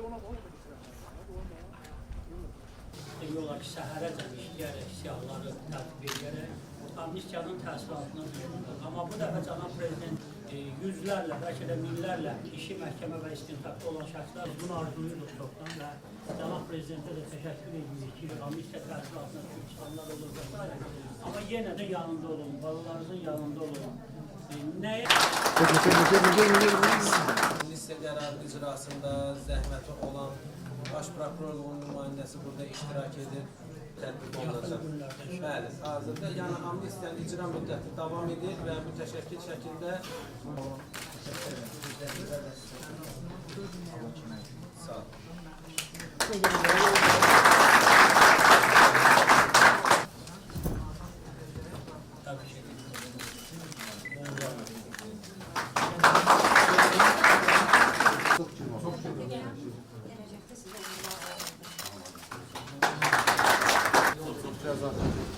Yola ki səhərəcən işləyərək, siyahıları tərtib edərək amnistiyanın təsiratına düşdülər. Amma bu dəfə cənab prezident yüzlərlə, bəlkə də minlərlə işi məhkəmə və istintaqda olan şəxslər bunu arzuluyurduq çoxdan və cənab prezidentə də təşəkkür edirik ki, amnistiya təsiratına düşüb çıxanlar olur və amma yenə də yanında olun, balalarınızın yanında olun. Nəyə? Amnistiya qərarının icrasında zəhməti olan Baş Prokurorluğun nümayəndəsi burada iştirak edir, tətbiq olunacaq. Bəli, hazırda yəni amnistiyanın icra müddəti davam edir və mütəşəkkil şəkildə sağ olun.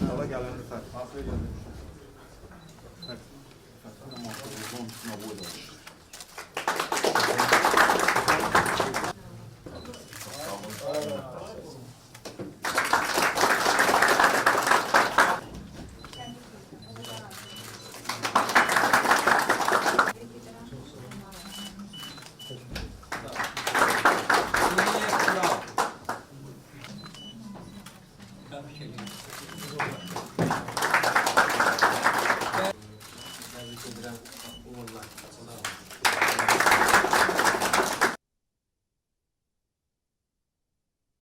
Hala gelen lütfen. Afiyet olsun. Evet. Tamam. Uzun üstüne boyla. Təbii ki.